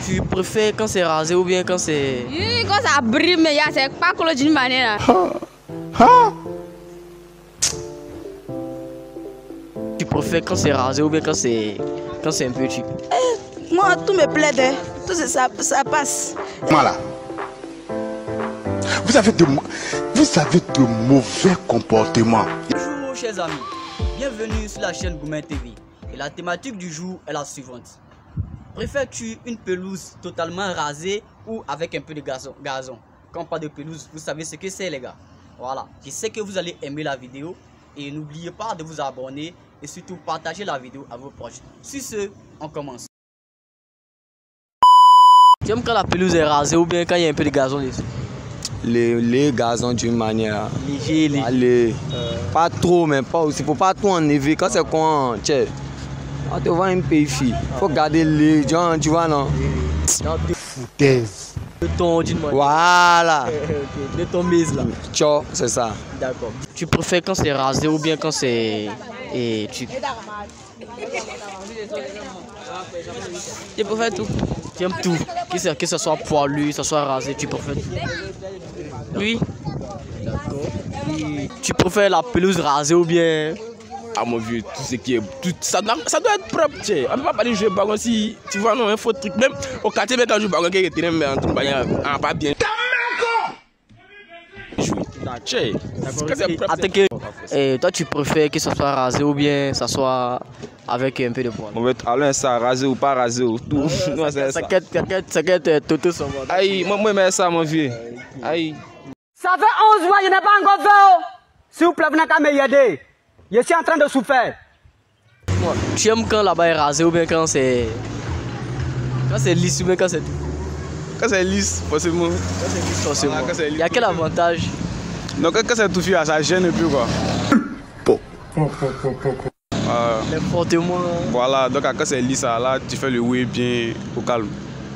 Tu préfères quand c'est rasé ou bien quand c'est... Oui, quand ça brille, mais c'est pas collé d'une manière. Tu préfères quand c'est rasé ou bien quand c'est un petit? Moi, tout me plaît, hein. Tout ça passe. Voilà. Vous avez de mauvais comportements. Bonjour chers amis, bienvenue sur la chaîne Gourmet TV. Et la thématique du jour est la suivante. Préfères-tu une pelouse totalement rasée ou avec un peu de gazon? Quand on parle de pelouse, vous savez ce que c'est les gars. Voilà, je sais que vous allez aimer la vidéo. Et n'oubliez pas de vous abonner et surtout partager la vidéo à vos proches. Sur ce, on commence. Tu aimes quand la pelouse est rasée ou bien quand il y a un peu de gazon dessus? Les gazons d'une manière léger. Allez, pas trop, mais pas aussi. Faut pas tout enlever. Quand c'est con, tiens, on te voit un pays fille. Faut garder les gens, tu vois, non? Foutaise. De ton d'une manière. Voilà. De ton mise là. Ciao, c'est ça. D'accord. Tu préfères quand c'est rasé ou bien quand c'est... Tu préfères tout? Tu aimes tout? Que ce soit poilu, que ce soit rasé, tu préfères tout? Oui. D'accord. Tu préfères la pelouse rasée ou bien... À mon vieux, tout ce qui est... ça doit être propre, tu sais. On ne peut pas parler de jeu bagon si... Tu vois, non, un faux truc. Même au quartier, même quand je joue bagon, quelqu'un est en train de bailler, pas bien. Et toi, tu préfères que ça soit rasé ou bien ça soit avec un peu de poil? On va aller ça, rasé ou pas rasé ou tout. Ça quête tout son monde. Aïe, moi, mais ça, mon vieux. Aïe. Ça fait 11 mois, je n'ai pas encore fait. S'il vous plaît, venez qu'à m'aider. Je suis en train de souffrir. Tu aimes quand là-bas est rasé ou bien quand c'est lisse ou bien quand c'est tout? Quand c'est lisse, forcément. Quand c'est lisse, forcément. Il y a quel avantage? Donc quand c'est tout fait, ça gêne plus quoi. N'importe moi. Voilà, donc quand c'est lisse, là, tu fais le oui bien au calme.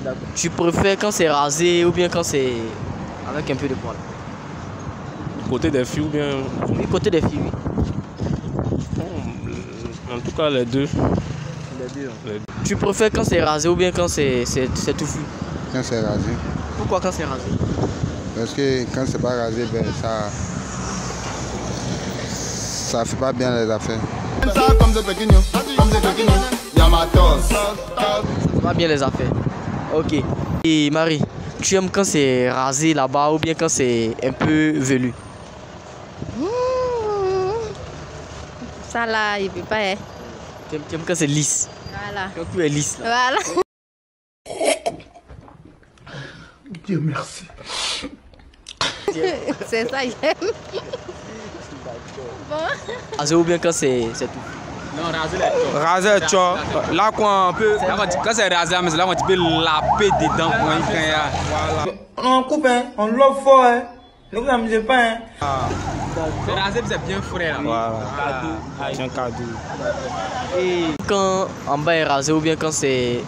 D'accord. Tu préfères quand c'est rasé ou bien quand c'est avec un peu de poil? Côté des filles ou bien... Oui, côté des filles, oui. En tout cas, les deux. Les deux. Tu préfères quand c'est rasé ou bien quand c'est touffu? Quand c'est rasé. Pourquoi quand c'est rasé? Parce que quand c'est pas rasé, ben, ça fait pas bien les affaires. Ça va bien les affaires. Ok. Et Marie, tu aimes quand c'est rasé là-bas ou bien quand c'est un peu velu? Ça là, il peut pas. Hein. Tu aimes quand c'est lisse? Voilà. Quand tout est lisse là. Voilà. Dieu merci. C'est ça, j'aime. Bon. Rasé ou bien quand c'est tout? Non, rasé les Rasé, tu vois. Là, quoi, un peu. Quand c'est rasé, mais là, tu peux laper dedans. Voilà. On coupe, hein. On love fort, hein. Ne vous amusez pas, hein. C'est rasé, c'est bien frais là. Voilà. C'est un cadeau. Et quand en bas est rasé ou bien quand c'est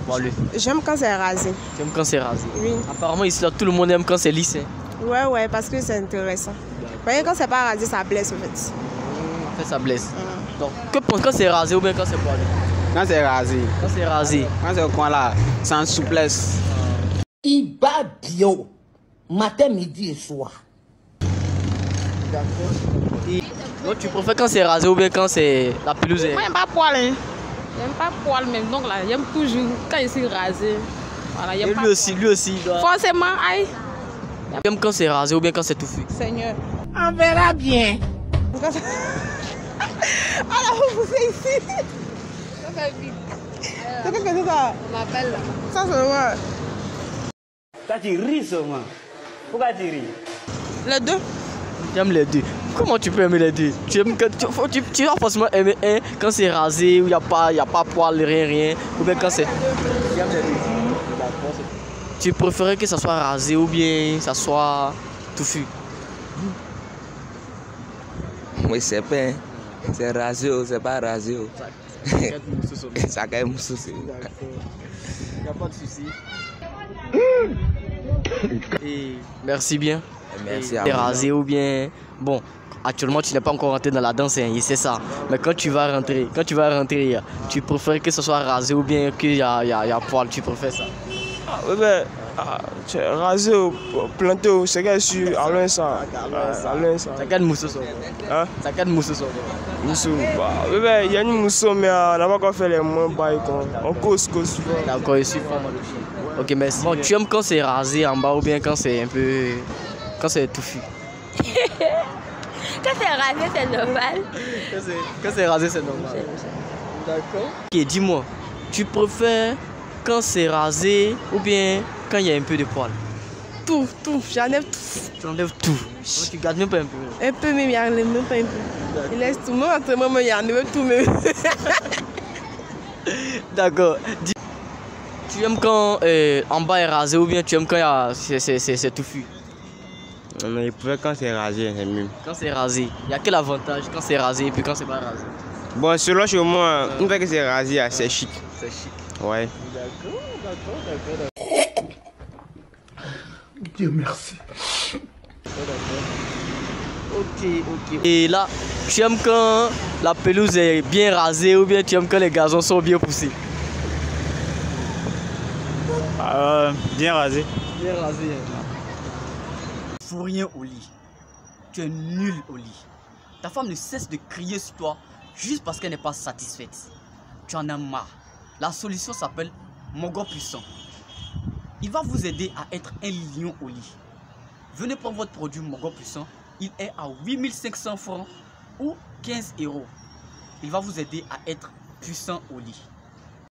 poilu? J'aime quand c'est rasé. Tu aimes quand c'est rasé? Oui. Apparemment ici là, tout le monde aime quand c'est lisse. Hein? Ouais, parce que c'est intéressant. Voyez, quand c'est pas rasé, ça blesse en fait. En fait, ça blesse. Donc, que penses-tu quand c'est rasé ou bien quand c'est poilu? Quand c'est rasé. Quand c'est rasé. Quand c'est au coin là, sans souplesse. Il bat bio, matin, midi et soir. Et donc, tu préfères quand c'est rasé ou bien quand c'est la pelouse? Moi, j'aime pas poil. Hein. J'aime pas poil même. Donc là, j'aime toujours quand il est rasé. Voilà, et lui aussi, il doit... Forcément, aïe. Tu aimes quand c'est rasé ou bien quand c'est touffu? Seigneur. On verra bien. Alors, vous faites ici. C'est quoi que c'est ça? On m'appelle là. Ça, c'est vrai. Toi, tu ris seulement. Pourquoi tu ris? Les deux. J'aime les deux. Comment tu peux aimer les deux? Tu vas forcément aimer un quand c'est rasé, où il n'y a pas poil, rien. Ou bien quand c'est... J'aime les deux. Tu préférais que ça soit rasé ou bien ça soit touffu? Oui, c'est pas. C'est rasé ou c'est pas rasé. Ça a un souci. Il n'y a pas de souci. Et merci bien. Merci à T'es vous. rasé ou bien... Bon, actuellement, tu n'es pas encore rentré dans la danse, hein, c'est ça. Mais quand tu vas rentrer, tu préfères que ce soit rasé ou bien qu'il y a poil, tu préfères ça? Oui, ben, rasé ou planté, c'est que je suis à loin ça. À loin ça. Ça quelle mousse Hein? Ça quelle mousse Moussou. Oui, ben, il y a une moussou, mais on n'a pas encore fait les moins bails. On cause. D'accord, je suis fan. Ok, merci. Bon, tu aimes quand c'est rasé en bas ou bien quand c'est un peu... Quand c'est touffu? Quand c'est rasé, c'est normal. Quand c'est rasé, c'est normal. D'accord. Ok, dis-moi, tu préfères quand c'est rasé ou bien quand il y a un peu de poil? Tout, j'enlève tout. Tu enlèves tout. Donc, tu gardes même pas un peu. Un peu, même, il enlève même pas un peu. Il laisse tout. Moi, entre moi, il enlève tout. Même. D'accord. Tu aimes quand en bas est rasé ou bien tu aimes quand c'est touffu? Mais il préfère quand c'est rasé, c'est mieux. Quand c'est rasé, il y a quel avantage quand c'est rasé et puis quand c'est pas rasé? Bon, selon chez moi, une fois que c'est rasé, c'est chic. C'est chic. Ouais. D'accord. Dieu merci. Ok. Et là, tu aimes quand la pelouse est bien rasée ou bien tu aimes quand les gazons sont bien poussés? Bien rasé. Bien rasé. Faut rien au lit. Tu es nul au lit. Ta femme ne cesse de crier sur toi juste parce qu'elle n'est pas satisfaite. Tu en as marre. La solution s'appelle Mogo Puissant. Il va vous aider à être un lion au lit. Venez prendre votre produit Mogo Puissant. Il est à 8500 francs ou 15 €. Il va vous aider à être puissant au lit.